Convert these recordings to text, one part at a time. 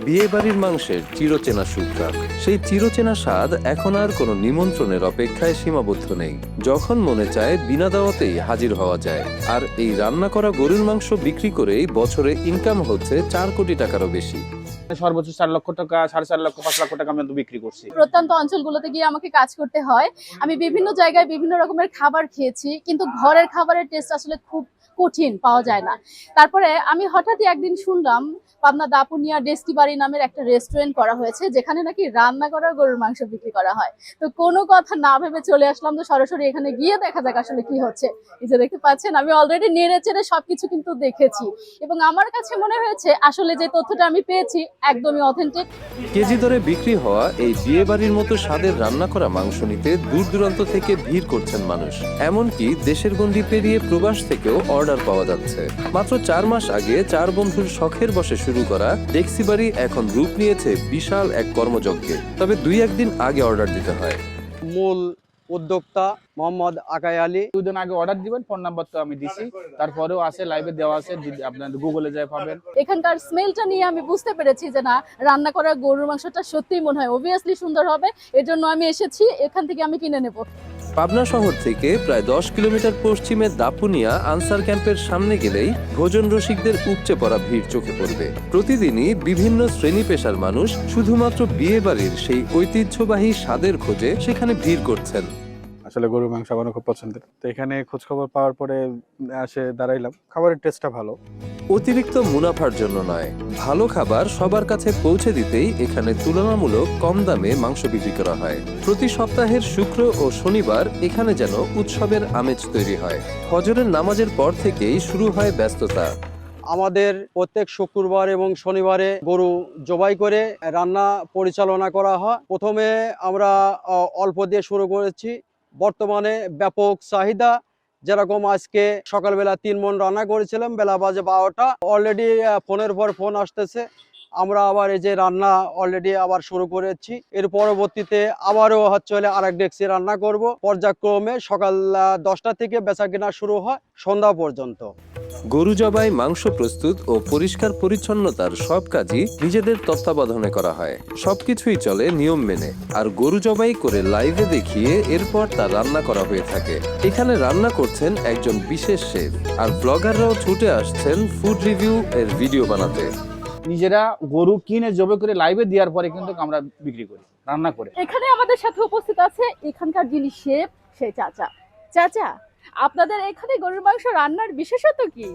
বিয়ে বাড়ির মাংসের চিরচেনা সুঘ্রাণ, সেই চিরচেনা স্বাদ এখন আর কোনো নিমন্ত্রণের অপেক্ষায় সীমাবদ্ধ নেই। যখন মনে চায় বিনা দাওয়াতেই হাজির হওয়া যায়। আর এই রান্না করা গরুর মাংস বিক্রি করেই বছরে ইনকাম হচ্ছে 4 কোটি টাকারও বেশি। সর্বোচ্চ 4 লক্ষ টাকা, 4.5 লক্ষ, 5 লক্ষ টাকা আমি বিক্রি করছি। প্রত্যন্ত অঞ্চলগুলোতে গিয়ে আমাকে কাজ করতে হয়। আমি বিভিন্ন জায়গায় বিভিন্ন রকমের খাবার খেয়েছি, কিন্তু ঘরের খাবারের টেস্ট আসলে খুব কঠিন, পাওয়া যায় না। তারপরে আমি হঠাৎই একদিন শুনলাম পাবনা দাপুনিয়া ডেস্টি বাড়ি নামের একটা রেস্টুরেন্ট করা হয়েছে, যেখানে নাকি রান্না করা গরুর মাংস বিক্রি করা হয়। তো কোনো কথা না ভেবে চলে আসলাম, তো সরাসরি এখানে গিয়ে দেখা যাক আসলে কি হচ্ছে। এই যে দেখতে পাচ্ছেন, আমি অলরেডি নেড়ে চেড়ে সবকিছু কিন্তু দেখেছি, এবং আমার কাছে মনে হয়েছে আসলে যে তথ্যটা আমি পেয়েছি একদমই অথেন্টিক। কেজি দরে বিক্রি হওয়া এই বিয়ে বাড়ির মতো স্বাদের রান্না করা মাংস নিতে দূর দূরান্ত থেকে ভিড় করছেন মানুষ। এমনকি দেশের গণ্ডি পেরিয়ে প্রবাস থেকেও অর্ডার পাওয়া যাচ্ছে। মাত্র 4 মাস আগে 4 বন্ধুর শখের বসে শুরু করা ডেক্সি বাড়ি এখন রূপ নিয়েছে বিশাল এক কর্মযজ্ঞে। তবে 2-1 দিন আগে অর্ডার দিতে হয়। মূল উদ্যোক্তা মোহাম্মদ আকাই আলী। 2 দিন আগে অর্ডার দিবেন, ফোন নাম্বার তো আমি দিছি, তারপরেও আছে, লাইভে দেওয়া আছে, আপনার গুগলে যায় পাবেন। এখানকার স্মেলটা নিয়ে আমি বুঝতে পেরেছি যে না, রান্না করা গরুর মাংসটা সত্যিই মনে হয় অবভিয়াসলি সুন্দর হবে। এর জন্য আমি এসেছি, এখান থেকে আমি কিনে নেব। পাবনা শহর থেকে প্রায় 10 কিলোমিটার পশ্চিমে দাপুনিয়া আনসার ক্যাম্পের সামনে গেলেই ভোজন রসিকদের উপচে পড়া ভিড় চোখে পড়বে। প্রতিদিনই বিভিন্ন শ্রেণী পেশার মানুষ শুধুমাত্র বিয়ে বাড়ির সেই ঐতিহ্যবাহী স্বাদের খোঁজে সেখানে ভিড় করছেন। আসলে গরুর মাংস আমার খুব পছন্দের, তো এখানে খোঁজ খবর পাওয়ার পরে আসে দাঁড়াইলাম। খাবারের টেস্টটা ভালো। অতিরিক্ত মুনাফার জন্য নয়, ভালো খাবার সবার কাছে পৌঁছে দিতেই এখানে তুলনামূলক কম দামে মাংস বিক্রি করা হয়। প্রতি সপ্তাহের শুক্র ও শনিবার এখানে যেন উৎসবের আমেজ তৈরি হয়। ফজরের নামাজের পর থেকেই শুরু হয় ব্যস্ততা। আমাদের প্রত্যেক শুক্রবার এবং শনিবারে গরু জবাই করে রান্না পরিচালনা করা হয়। প্রথমে আমরা অল্প দিয়ে শুরু করেছি, বর্তমানে ব্যাপক চাহিদা। যেরকম আজকে সকালবেলা 3 মণ রান্না করেছিলাম, বেলা বাজে 12টা। অলরেডি ফোনের পর ফোন আসতেছে, আমরা আবার এই যে রান্না অলরেডি আবার শুরু করেছি। এর পরবর্তীতে আবারও হচ্ছে আরেক ডেক্সি রান্না করব। পর্যায়ক্রমে সকাল 10টা থেকে বেচা কেনা শুরু হয় সন্ধ্যা পর্যন্ত। গরু জবাই, মাংস প্রস্তুত ও পরিষ্কার পরিচ্ছন্নতার সব কাজই নিজেদের তত্ত্বাবধানে করা হয়। সবকিছুই চলে নিয়ম মেনে। আর গরু জবাই করে লাইভে দেখিয়ে এরপর তা রান্না করা হয়ে থাকে। এখানে রান্না করছেন একজন বিশেষ শেফ, আর ব্লগাররাও ছুটে আসছেন ফুড রিভিউ এর ভিডিও বানাতে। নিজেরা গরু কিনে জবে করে লাইভে দেওয়ার পরে কিন্তু আমরা বিক্রি করি রান্না করে। এখানে আমাদের সাথে উপস্থিত আছে এখানকার যিনি শেফ, সেই চাচা। চাচা, আপনাদের এখানে গরুর মাংস রান্নার বিশেষত্ব কি?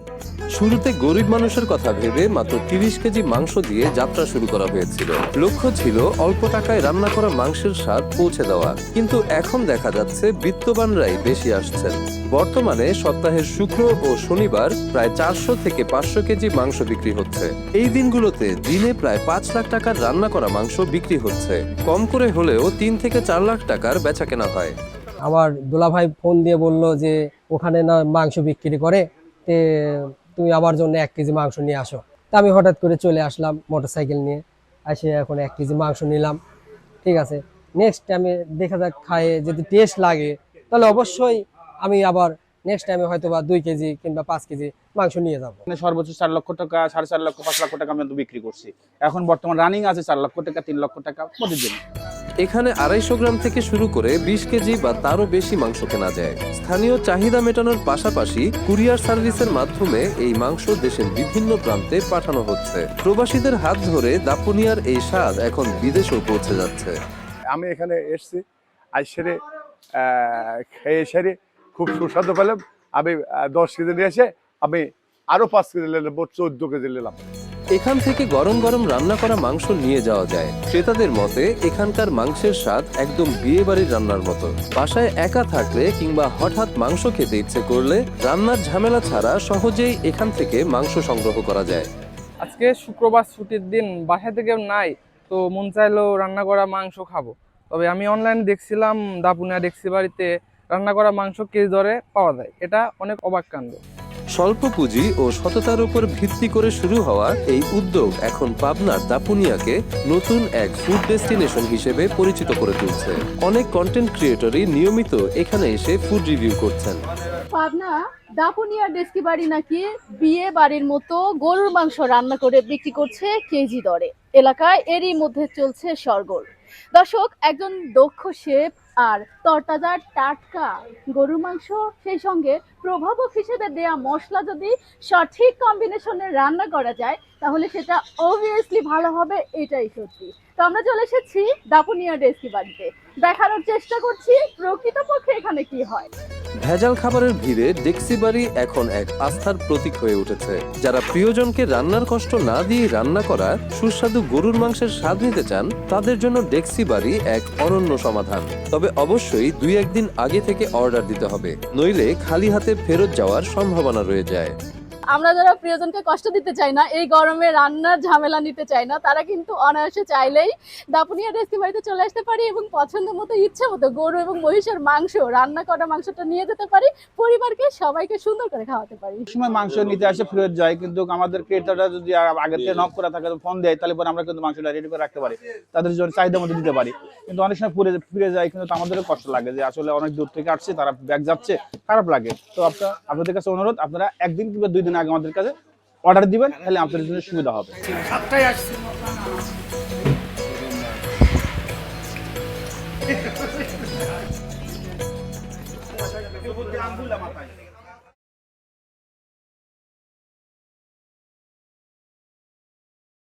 শুরুতে গরিব মানুষের কথা ভেবে মাত্র 30 কেজি মাংস দিয়ে যাত্রা শুরু করা হয়েছিল। লক্ষ্য ছিল অল্প টাকায় রান্না করা মাংসের স্বাদ পৌঁছে দেওয়া। কিন্তু এখন দেখা যাচ্ছে বিত্তবানরাই বেশি আসছেন। বর্তমানে সপ্তাহের শুক্র ও শনিবার প্রায় 400 থেকে 500 কেজি মাংস বিক্রি হচ্ছে। এই দিনগুলোতে দিনে প্রায় 5 লাখ টাকার রান্না করা মাংস বিক্রি হচ্ছে। কম করে হলেও 3 থেকে 4 লাখ টাকার বেচা কেনা হয়। আমার দুলাভাই ফোন দিয়ে বলল যে ওখানে না মাংস বিক্রি করে, তে তুমি আমার জন্য 1 কেজি মাংস নিয়ে আসো। তা আমি হঠাৎ করে চলে আসলাম মোটরসাইকেল নিয়ে, এসে এখন 1 কেজি মাংস নিলাম। ঠিক আছে, নেক্সট টাইমে দেখা যাক, খায়ে যদি টেস্ট লাগে তাহলে অবশ্যই আমি আবার নেক্সট টাইমে হয়তো বা 2 কেজি কিংবা 5 কেজি মাংস নিয়ে যাবো। সর্বোচ্চ 4 লক্ষ টাকা, 4.5 লক্ষ, 5 লক্ষ টাকা আমি বিক্রি করছি। এখন বর্তমান রানিং আছে 4 লক্ষ টাকা, 3 লক্ষ টাকা প্রতিদিন। এখানে 250 গ্রাম থেকে শুরু করে 20 কেজি বা তারও বেশি মাংস কেনা যায়। স্থানীয় চাহিদা মেটানোর পাশাপাশি কুরিয়ার সার্ভিসের মাধ্যমে এই মাংস দেশের বিভিন্ন প্রান্তে পাঠানো হচ্ছে। প্রবাসীদের হাত ধরে দাপুনিয়ার এই স্বাদ এখন বিদেশেও পৌঁছে যাচ্ছে। আমি এখানে এসেছি, আজ সেরে খেয়ে সেরে খুব সুস্বাদু পেলাম। আমি 10 কেজি নিয়ে এসে আমি আরো 5 কেজি নিলাম, 14 কেজি নিলাম। এখান থেকে গরম গরম রান্না করা মাংস নিয়ে যাওয়া যায়। ক্রেতাদের মতে এখানকার মাংসের স্বাদ একদম বিয়ে বাড়ির রান্নার মতো। বাসায় একা থাকলে কিংবা হঠাৎ মাংস খেতে ইচ্ছে করলে রান্নার ঝামেলা ছাড়া সহজেই এখান থেকে মাংস সংগ্রহ করা যায়। আজকে শুক্রবার, ছুটির দিন, বাসা থেকে নাই, তো মন চাইলো রান্না করা মাংস খাবো। তবে আমি অনলাইনে দেখছিলাম দাপুনিয়া ডেক্সি বাড়িতে রান্না করা মাংস কেজি দরে পাওয়া যায়। এটা অনেক অবাক কাণ্ড। স্বল্প পুঁজি ও সততার উপর ভিত্তি করে শুরু হওয়া এই উদ্যোগ এখন পাবনার দাপুনিয়াকে নতুন এক ফুড ডেস্টিনেশন হিসেবে পরিচিত করে তুলছে। অনেক কন্টেন্ট ক্রিয়েটরই নিয়মিত এখানে এসে ফুড রিভিউ করছেন। পাবনা দাপুনিয়া ডেস্কি বাড়ি নাকি বিয়ে বাড়ির মতো গরুর মাংস রান্না করে বিক্রি করছে কেজি দরে। এলাকায় এরই মধ্যে চলছে শোরগোল। দর্শক, একজন দক্ষ শেফ আর তরতাজা টাটকা গরুর মাংস, সেই সঙ্গে প্রভাবক হিসেবে দেয়া মশলা যদি সঠিক কম্বিনেশনে রান্না করা যায় তাহলে সেটা অবভিয়াসলি ভালো হবে, এটাই সত্যি। তো আমরা চলে এসেছি দাপুনিয়া ডেস্কি বাড়িতে, দেখানোর চেষ্টা করছি প্রকৃতপক্ষে এখানে কি হয়। ভেজাল খাবারের ভিড়ে ডেক্সি বাড়ি এখন এক আস্থার প্রতীক হয়ে উঠেছে। যারা প্রিয়জনকে রান্নার কষ্ট না দিয়ে রান্না করা সুস্বাদু গরুর মাংসের স্বাদ নিতে চান তাদের জন্য ডেক্সি বাড়ি এক অনন্য সমাধান। তবে অবশ্যই 2-1 দিন আগে থেকে অর্ডার দিতে হবে, নইলে খালি হাতে ফেরত যাওয়ার সম্ভাবনা রয়ে যায়। আমরা যারা প্রিয়জনকে কষ্ট দিতে চাই না, এই গরমে রান্নার ঝামেলা নিতে চাই না, তারা কিন্তু অনায়াসে চাইলেই দাপুনিয়া ডেস্কি বাড়িতে চলে আসতে পারি এবং পছন্দ মতো ইচ্ছে মতো গরু এবং মহিষের মাংস, রান্না করা মাংসটা নিয়ে যেতে পারি, পরিবারকে সবাইকে সুন্দর করে খাওয়াতে পারি। সময় মাংস নিতে আসে ফেরত যায়, কিন্তু আমাদের ক্রেতারা যদি আগে থেকে নক করা থাকে, ফোন দেয়, তাহলে পরে আমরা কিন্তু মাংসটা রেডি করে রাখতে পারি, তাদের জন্য চাহিদা মতো দিতে পারি। কিন্তু অনেক সময় ফিরে যায়, কিন্তু আমাদেরও কষ্ট লাগে যে আসলে অনেক দূর থেকে আসছে, তারা ব্যাগ যাচ্ছে, খারাপ লাগে। তো আপনাদের কাছে অনুরোধ, আপনারা 1 দিন কিংবা 2 দিন আগে আমাদের কাছে অর্ডার দিবেন, তাহলে আপনাদের জন্য সুবিধা হবে। 7টায় আসছে। আঙ্গুল মাথায়